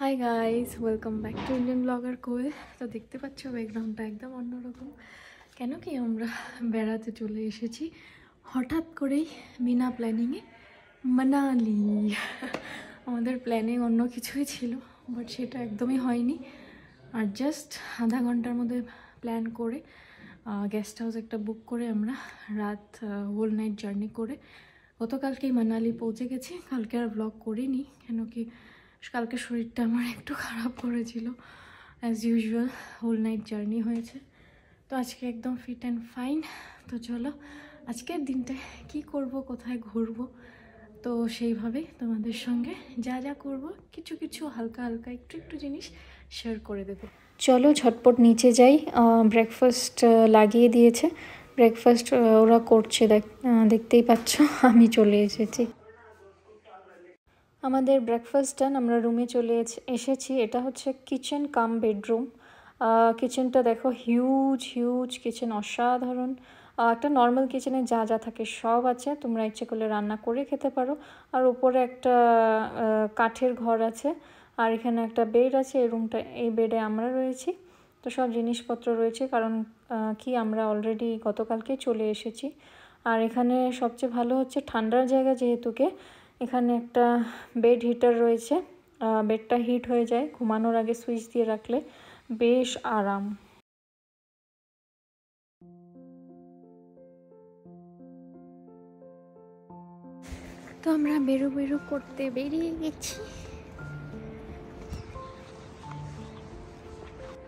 High guys, welcome back to Indian blogger Koyel. তো দেখতে পাচ্ছ ব্যাকগ্রাউন্ডটা একদম অন্যরকম। কেন কি আমরা বেড়াতে চলে এসেছি হঠাৎ করেই বিনা প্ল্যানিংয়ে মানালি। আমাদের প্ল্যানিং অন্য কিছুই ছিল, বাট সেটা একদমই হয়নি। আর জাস্ট আধা ঘন্টার মধ্যে প্ল্যান করে গেস্ট হাউস একটা বুক করে আমরা রাত হোল নাইট জার্নি করে গতকালকেই মানালি পৌঁছে গেছি। কালকে আর ব্লগ করিনি, কেন কি কালকে শরীরটা আমার একটু খারাপ করেছিল। As usual whole night journey হয়েছে, তো আজকে একদম ফিট অ্যান্ড ফাইন। তো চলো আজকের দিনটা কি করব, কোথায় ঘুরবো, তো সেইভাবে তোমাদের সঙ্গে যা যা করব কিছু কিছু হালকা হালকা একটু একটু জিনিস শেয়ার করে দেবো। চলো ঝটপট নিচে যাই। ব্রেকফাস্ট লাগিয়ে দিয়েছে, ব্রেকফাস্ট ওরা করছে, দেখতেই পাচ্ছ। আমি চলে এসেছি, আমাদের ব্রেকফাস্ট ডান, আমরা রুমে চলে এসেছি। এটা হচ্ছে কিচেন কাম বেডরুম। কিচেনটা দেখো, হিউজ হিউজ কিচেন, অসাধারণ। একটা নর্মাল কিচেনে যা যা থাকে সব আছে, তোমরা ইচ্ছে করলে রান্না করে খেতে পারো। আর উপরে একটা কাঠের ঘর আছে, আর এখানে একটা বেড আছে। এই রুমটা, এই বেডে আমরা রয়েছি। তো সব জিনিসপত্র রয়েছে, কারণ কি আমরা অলরেডি গতকালকেই চলে এসেছি। আর এখানে সবচেয়ে ভালো হচ্ছে ঠান্ডার জায়গা যেহেতুকে, এখানে একটা বেড হিটার রয়েছে। বেডটা হিট হয়ে যায়, ঘুমানোর আগে সুইচ দিয়ে রাখলে বেশ আরাম। তো আমরা বেরো করতে বেরিয়ে গেছি।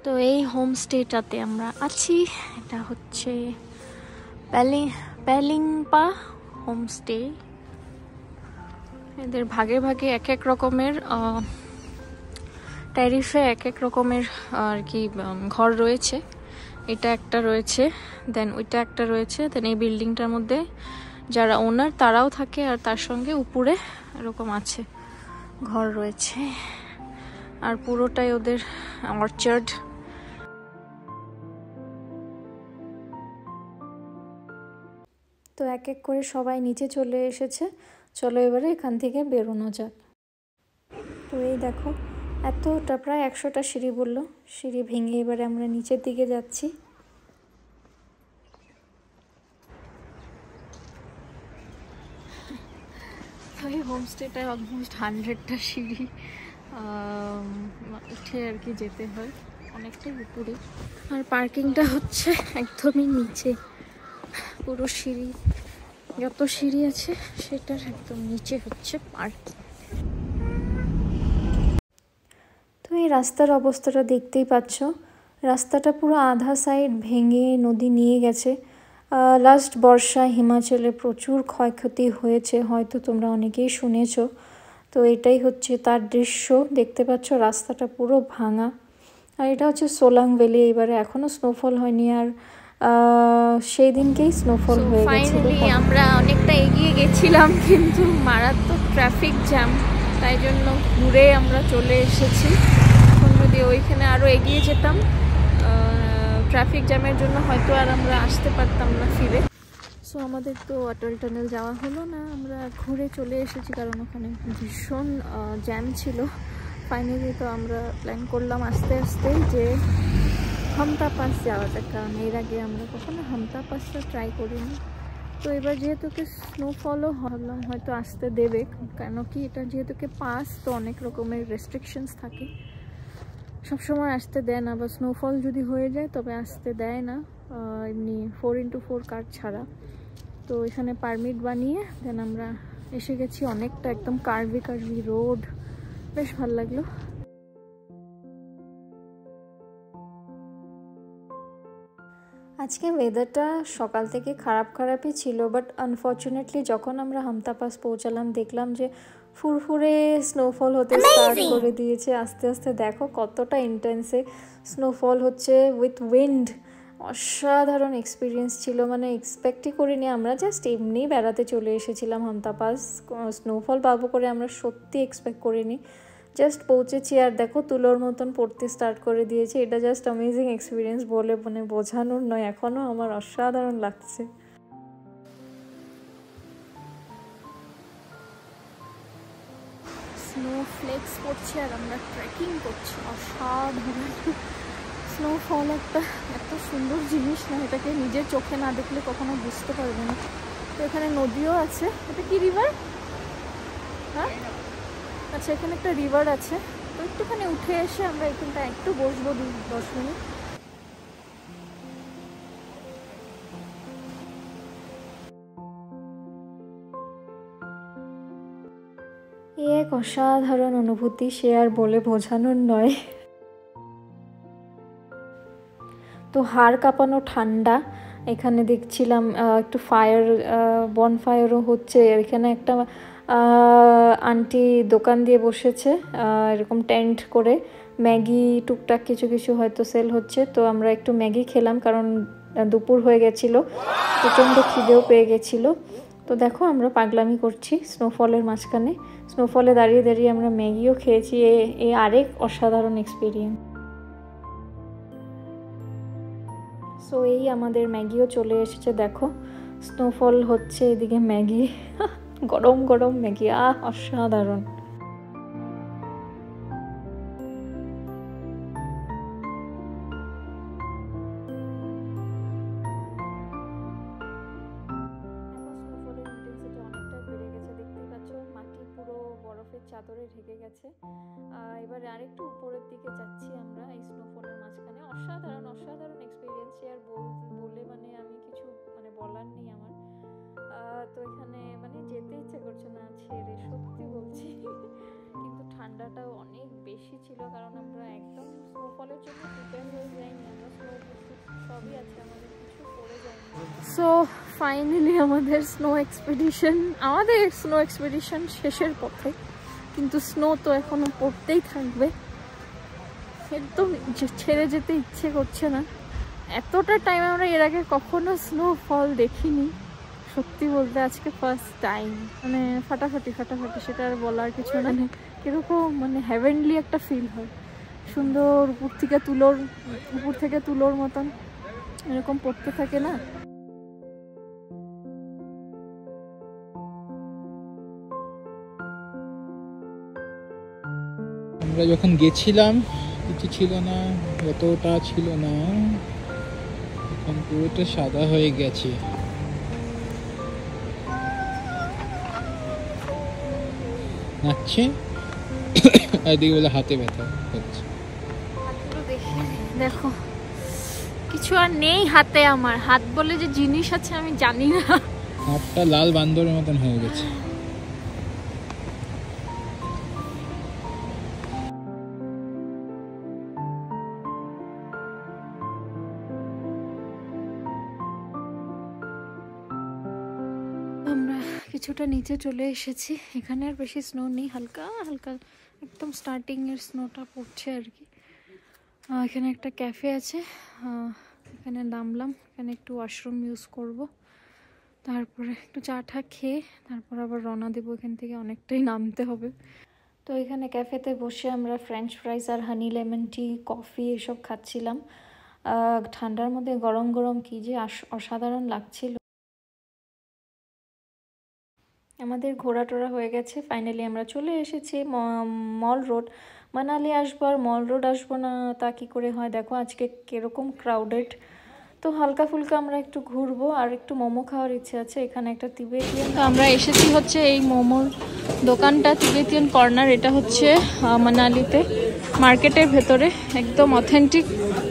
তো এই হোমস্টেটাতে আমরা আছি, এটা হচ্ছে প্যালিংপা হোমস্টে। এদের ভাগে ভাগে এক এক রকমের ট্যারিফে এক এক রকমের আর কি ঘর রয়েছে। এটা একটা রয়েছে, দেন ওইটা একটা রয়েছে, দেন এই বিল্ডিংটার মধ্যে যারা ওনার তারাও থাকে, আর তার সঙ্গে উপরে এরকম আছে ঘর রয়েছে। আর পুরোটাই ওদের অর্চার্ড। তো এক এক করে সবাই নিচে চলে এসেছে, চলো এবারে এখান থেকে বেরোনো যাক। তো এই দেখো, এতটা প্রায় 100টা সিঁড়ি বললো, সিঁড়ি ভেঙে এবারে আমরা নিচের দিকে যাচ্ছি। এই হোমস্টেটায় অলমোস্ট 100টা সিঁড়ি উঠে আর কি যেতে হয়, অনেকটাই উপরে। আর পার্কিংটা হচ্ছে একদমই নিচে, পুরো সিঁড়ি যত সিঁড়ি আছে সেটার একদম নিচে হচ্ছে পার্কিং। তো এই রাস্তার অবস্থাটা দেখতেই পাচ্ছ, রাস্তাটা পুরো আধা সাইড ভেঙে নদী নিয়ে গেছে। লাস্ট বর্ষায় হিমাচলে প্রচুর ক্ষয়ক্ষতি হয়েছে, হয়তো তোমরা অনেকেই শুনেছো। তো এটাই হচ্ছে তার দৃশ্য, দেখতে পাচ্ছ রাস্তাটা পুরো ভাঙা। আর এটা হচ্ছে সোলাং ভ্যালি। এবারে এখনও স্নোফল হয়নি, আর সেই দিনকেই স্নোফল হয়ে গেছে। ফাইনালি আমরা অনেকটা এগিয়ে গেছিলাম, কিন্তু মারাত্মক ট্রাফিক জ্যাম, তাই জন্য ঘুরে আমরা চলে এসেছি। এখন যদি ওইখানে আরও এগিয়ে যেতাম, ট্রাফিক জ্যামের জন্য হয়তো আর আমরা আসতে পারতাম না ফিরে। সো আমাদের তো অটল টানেল যাওয়া হলো না, আমরা ঘুরে চলে এসেছি, কারণ ওখানে ভীষণ জ্যাম ছিল। ফাইনালি তো আমরা প্ল্যান করলাম আস্তে আস্তে যে হামতা পাস যাওয়া যাক, কারণ এর আগে আমরা কখনো হামতা পাসটা ট্রাই করিনি। তো এবার যেহেতুকে স্নোফলও ভাবলাম হয়তো আসতে দেবে, কেন কি এটা যেহেতুকে পাস, তো অনেক রকমের রেস্ট্রিকশনস থাকে, সবসময় আসতে দেয় না, বা স্নোফল যদি হয়ে যায় তবে আসতে দেয় না, এমনি 4x4 কার ছাড়া। তো এখানে পারমিট বানিয়ে দেন আমরা এসে গেছি। অনেকটা একদম কার্ভি রোড, বেশ ভালো লাগলো। আজকে ওয়েদারটা সকাল থেকে খারাপই ছিল, বাট আনফর্চুনেটলি যখন আমরা হামতা পাস পৌঁছালাম দেখলাম যে ফুরফুরে স্নোফল হতে স্টার্ট করে দিয়েছে আস্তে আস্তে। দেখো কতটা ইন্টেন্সে স্নোফল হচ্ছে উইথ উইন্ড। অসাধারণ এক্সপিরিয়েন্স ছিল, মানে এক্সপেক্টই করিনি। আমরা জাস্ট এমনি বেড়াতে চলে এসেছিলাম হামতা পাস, স্নোফল পাবো করে আমরা সত্যি এক্সপেক্ট করিনি। জাস্ট পৌঁছেছি আর দেখো তুলোর মতন পড়তে স্টার্ট করে দিয়েছে। এটা জাস্ট অ্যামেজিং এক্সপিরিয়েন্স, বলে মানে বোঝানোর নয়, এখনও আমার অসাধারণ লাগছে। স্নো ফ্লেক্স করছে আর আমরা ট্রেকিং করছি। অসাধারণ স্নোফল একটা এত সুন্দর জিনিস না, এটাকে নিজের চোখে না দেখলে কখনো বুঝতে পারবে না। তো এখানে নদীও আছে। এটা কি রিভার? হ্যাঁ আচ্ছা, এখানে একটা রিভার আছে। তো একটুখানি উঠে এসে আমরা এখানটা একটু বসবো 10 মিনিট। এক অসাধারণ অনুভূতি, সে আর বলে বোঝানোর নয়। তো হাড় কাঁপানো ঠান্ডা। এখানে দেখছিলাম একটু বনফায়ারও হচ্ছে। এখানে একটা আন্টি দোকান দিয়ে বসেছে এরকম টেন্ট করে, ম্যাগি টুকটাক কিছু কিছু হয়তো সেল হচ্ছে। তো আমরা একটু ম্যাগি খেলাম কারণ দুপুর হয়ে গেছিলো, প্রচণ্ড খিদেও পেয়ে গেছিলো। তো দেখো আমরা পাগলামি করছি স্নোফলের মাঝখানে, স্নোফলে দাঁড়িয়ে দাঁড়িয়ে আমরা ম্যাগিও খেয়েছি। এই আরেক অসাধারণ এক্সপিরিয়েন্স। সো এই আমাদের ম্যাগিও চলে এসেছে, দেখো স্নোফল হচ্ছে, এদিকে ম্যাগি গরম গরম ম্যাগি, অসাধারণ। চাদরে ঢেকে গেছে। এবারে আরেকটু উপরের দিকে যাচ্ছি আমরা এই স্নোফলের মাঝখানে। অসাধারণ অসাধারণ এক্সপিরিয়েন্স, আর বলে মানে আমি কিছু মানে বলার নেই আমার। তো এখানে মানে যেতে ইচ্ছে করছে না ছেড়ে, সত্যি বলছি। কিন্তু ঠান্ডাটাও অনেক বেশি ছিল কারণ আমরা একদম স্নোফলের জন্য প্রিপেয়ার হয়ে যাইনি। আমরা স্নো সবই আছে, আমাদের কিছু পড়ে যায়নি। সো ফাইনালি আমাদের স্নো এক্সপেডিশন শেষের পথে। কিন্তু স্নো তো এখনো পড়তেই থাকবে, একদম ছেড়ে যেতে ইচ্ছে করছে না। এতটা টাইম আমরা এর আগে কখনো স্নোফল দেখিনি, সত্যি বলতে আজকে ফার্স্ট টাইম। মানে ফাটাফাটি, সেটা আর বলার কিছু না। কিরকম মানে হেভেনলি একটা ফিল হয়, সুন্দর উপর থেকে তুলোর মতন এরকম পড়তে থাকে না। আমরা যখন গেছিলাম কিছু ছিল না, এতটা ছিল না, এখন পুরোটা সাদা হয়ে গেছে। নাচছে এদিকে বলে হাতে ব্যথা হচ্ছে। দেখো কিছু আর নেই হাতে, আমার হাত বলে যে জিনিস আছে আমি জানি না। হাতটা লাল বান্দরের মতন হয়ে গেছে। আমরা কিছুটা নিচে চলে এসেছি, এখানে আর বেশি স্নো নেই, হালকা হালকা একদম স্টার্টিং এর স্নোটা পড়ছে আর কি। এখানে একটা ক্যাফে আছে, এখানে নামলাম, এখানে একটু ওয়াশরুম ইউজ করব, তারপরে একটু চা টা খেয়ে তারপর আবার রওনা দেবো এখান থেকে, অনেকটাই নামতে হবে। তো এখানে ক্যাফেতে বসে আমরা ফ্রেঞ্চ ফ্রাইস আর হানি লেমন টি, কফি এসব খাচ্ছিলাম। ঠান্ডার মধ্যে গরম গরম কি যে অসাধারণ লাগছিল। আমাদের ঘোরা টোরা হয়ে গেছে, ফাইনালি আমরা চলে এসেছি মল রোড। মানালি আসবো আর মল রোড আসবো না তা কী করে হয়, দেখো আজকে কীরকম ক্রাউডেড। তো হালকা ফুলকা আমরা একটু ঘুরবো আর একটু মোমো খাওয়ার ইচ্ছে আছে। এখানে একটা তিবেতিয়ান, তো আমরা এসেছি হচ্ছে এই মোমোর দোকানটা, তিবেতিয়ান কর্নার। এটা হচ্ছে মানালিতে মার্কেটের ভেতরে একদম অথেন্টিক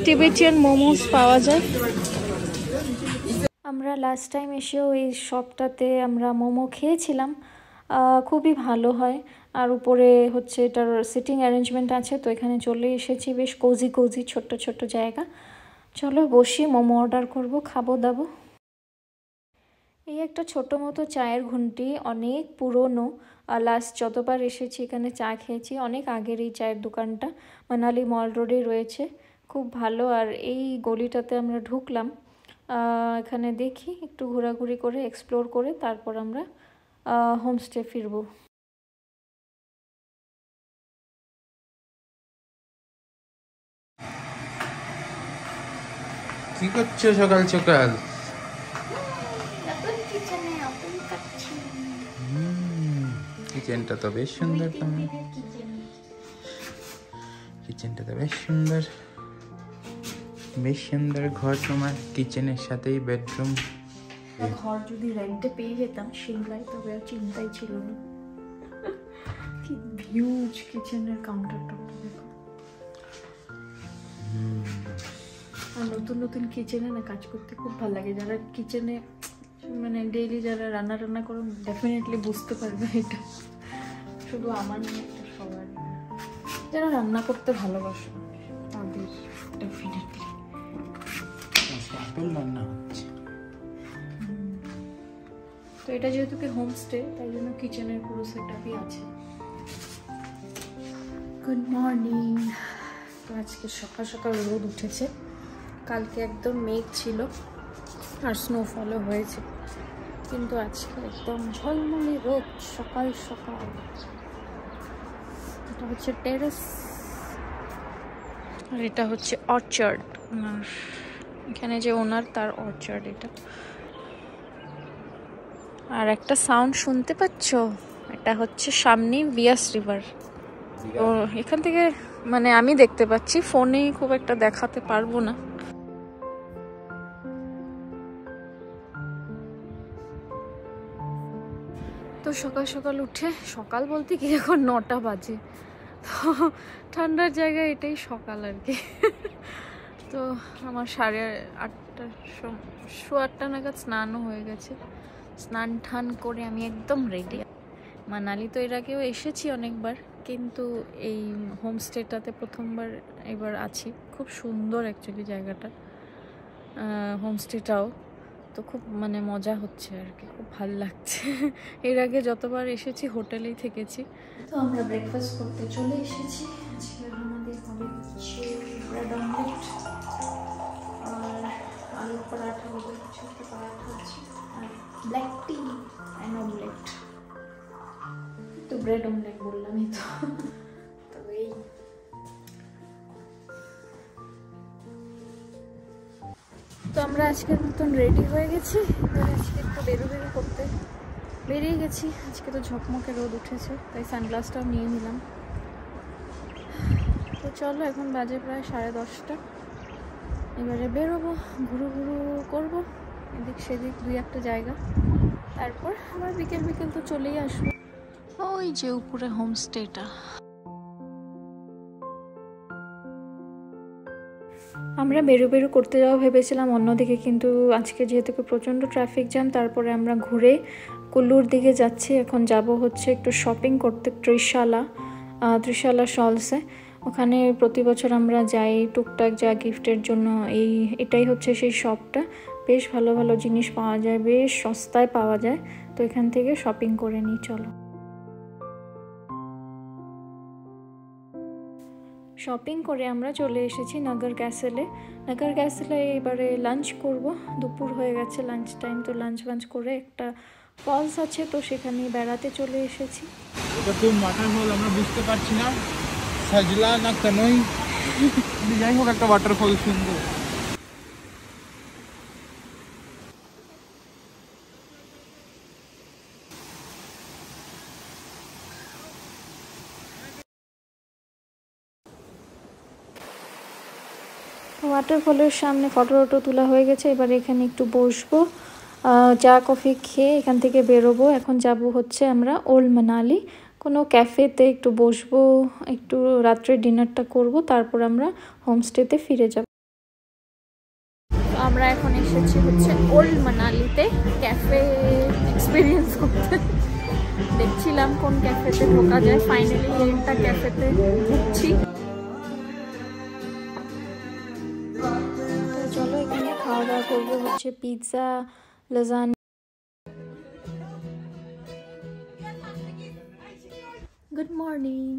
তিবেতিয়ান মোমোস পাওয়া যায়। আমরা লাস্ট টাইম এসেও এই শপটাতে আমরা মোমো খেয়েছিলাম, খুবই ভালো হয়। আর উপরে হচ্ছে এটার সিটিং অ্যারেঞ্জমেন্ট আছে, তো এখানে চলে এসেছি, বেশ কোজি ছোট্ট ছোট্ট জায়গা। চলো বসি, মোমো অর্ডার করব, খাবো দাবো। এই একটা ছোট মতো চায়ের ঘুমটি, অনেক পুরনো। লাস্ট যতবার এসেছি এখানে চা খেয়েছি, অনেক আগের এই চায়ের দোকানটা মানালি মল রোডে রয়েছে, খুব ভালো। আর এই গলিটাতে আমরা ঢুকলাম, এখানে দেখি একটু ঘোরাঘুরি করে এক্সপ্লোর করে তারপর আমরা হোমস্টে ফিরবো। কি করছো সকাল সকাল? কিচেনটা তো বেশ সুন্দর। তোমার কিচেনটা তো বেশ সুন্দর, বেশ সুন্দর ঘর তোমার। কিচেনের সাথেই বেডরুম। ঘর যদি রেন্টে পেয়ে যেতাম সিমলায় তবে আর চিন্তাই ছিল না। কি হিউজ কিচেনের কাউন্টার টপটা দেখো। আর নতুন নতুন কিচেনে না কাজ করতে খুব ভালো লাগে। যারা কিচেনে মানে ডেইলি যারা রান্না করেন ডেফিনেটলি বুঝতে পারবে এটা। শুধু আমার নিয়ে একটা সবার, যারা রান্না করতে ভালোবাসে তাদের ডেফিনেটলি। রান্না হচ্ছে তো এটা যেহেতু কি হোমস্টে তাই জন্য কিচেনের পুরো সেটআপই আছে। Good morning. তো আজকে সকাল সকাল রোদ উঠেছে। কালকে একদম মেঘ ছিল আর স্নোফলও হয়েছে, কিন্তু আজকে একদম ঝলমলে রোদ সকাল সকাল। এটা হচ্ছে টেরেস আর এটা হচ্ছে অর্চার্ড। ওনার এখানে যে ওনার তার অর্চার্ড এটা। আর একটা সাউন্ড শুনতে পাচ্ছ, এটা হচ্ছে সামনে বিয়াস রিভার। তো এখান থেকে মানে আমি দেখতে পাচ্ছি, ফোনে খুব একটা দেখাতে পারবো না। তো সকাল সকাল উঠে, সকাল বলতে কি এখন 9টা বাজে, তো ঠান্ডার জায়গায় এটাই সকাল আর কি। তো আমার 8:30 8:15 নাগাদ স্নানও হয়ে গেছে। স্নান ঠান করে আমি একদম রেডি। মানালি তো এর আগেও এসেছি অনেকবার, কিন্তু এই হোমস্টেটাতে প্রথমবার এবার আছি। খুব সুন্দর অ্যাকচুয়ালি জায়গাটা, হোমস্টেটাও। তো খুব মানে মজা হচ্ছে আর কি, খুব ভালো লাগছে। এর আগে যতবার এসেছি হোটেলেই থেকেছি। তো আমরা ব্রেকফাস্ট করতে চলে এসেছি। আজকে আমাদের হবে হচ্ছে ব্রেড অমলেট আর আলু পরাঠা, ওদের কিছু একটা পরাঠা আছে, আর ব্ল্যাক টি অ্যান্ড অমলেট। তো ব্রেড অমলেট বললামই তো। তবে এই তো আমরা আজকের মতন রেডি হয়ে গেছি। এবার আজকে একটু বেরো করতে বেরিয়ে গেছি। আজকে তো ঝকমকে রোদ উঠেছে, তাই সানগ্লাসটাও নিয়ে নিলাম। তো চলো, এখন বাজে প্রায় 10:30। এবারে বেরোবো, ঘুরু করবো এদিক সেদিক 2-1টা জায়গা, তারপর আবার বিকেল তো চলেই আসবো। ওই যে উপরে হোমস্টেটা। আমরা বেরো করতে যাওয়া ভেবেছিলাম অন্যদিকে, কিন্তু আজকে যেহেতু প্রচণ্ড ট্রাফিক জ্যাম, তারপরে আমরা ঘুরে কুল্লুর দিকে যাচ্ছি। এখন যাব হচ্ছে একটু শপিং করতে ত্রিশালা শলসে। ওখানে প্রতি বছর আমরা যাই টুকটাক যা গিফটের জন্য। এটাই হচ্ছে সেই শপটা। বেশ ভালো ভালো জিনিস পাওয়া যায়, বেশ সস্তায় পাওয়া যায়। তো এখান থেকে শপিং করে নিই, চলো। শপিং করে আমরা চলে এসেছি নগর ক্যাসেলে। নগর ক্যাসেলে এবারে লাঞ্চ করব। দুপুর হয়ে গেছে, লাঞ্চ টাইম। তো লাঞ্চ করে একটা ফলস আছে, তো সেখানে বেড়াতে চলে এসেছি। এটা কোন ওয়াটারফল আমরা বুঝতে পারছি না, সাজলা না কানই, যাই হোক একটা ওয়াটারফল সুন্দর। ওয়াটারফলের সামনে ফটো তোলা হয়ে গেছে। এবার এখানে একটু বসবো, চা কফি খেয়ে এখান থেকে বেরোবো। এখন যাব হচ্ছে আমরা ওল্ড মানালি কোনো ক্যাফেতে একটু বসবো, একটু রাত্রে ডিনারটা করব, তারপর আমরা হোমস্টেতে ফিরে যাব। আমরা এখন এসেছি হচ্ছে ওল্ড মানালিতে ক্যাফে এক্সপিরিয়েন্স করতে। দেখছিলাম কোন ক্যাফেতে ঢোকা যায়, ফাইনালি একটা ক্যাফেতে ঢুকছি। চলো, এখানে খাওয়া দাওয়া করবো হচ্ছে পিৎজা, লাজানি। Good morning.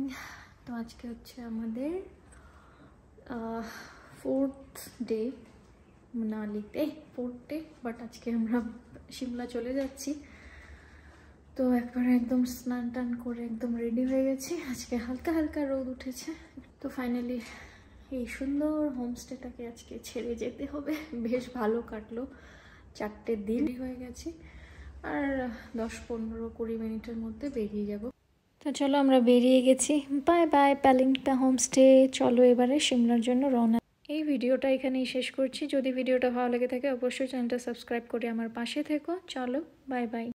তো আজকে হচ্ছে আমাদের 4th ডে মানালিতে, 4th ডে, বাট আজকে আমরা সিমলা চলে যাচ্ছি। তো একবার একদম স্নান টান করে একদম রেডি হয়ে গেছি। আজকে হালকা রোদ উঠেছে। তো ফাইনালি এই সুন্দর হোমস্টেটাকে আজকে ছেড়ে যেতে হবে। বেশ ভালো কাটলো, 4টে দিন হয়ে গেছে, আর 10-15-20 মিনিটের মধ্যে বেরিয়ে যাব। তো চলো আমরা বেরিয়ে গেছি। বাই বাই প্যালিংটা হোমস্টে। চলো এবারে সিমলার জন্য রওনা। এই ভিডিওটা এখানেই শেষ করছি। যদি ভিডিওটা ভালো লেগে থাকে অবশ্যই চ্যানেলটা সাবস্ক্রাইব করে আমার পাশে থেকো। চলো বাই বাই।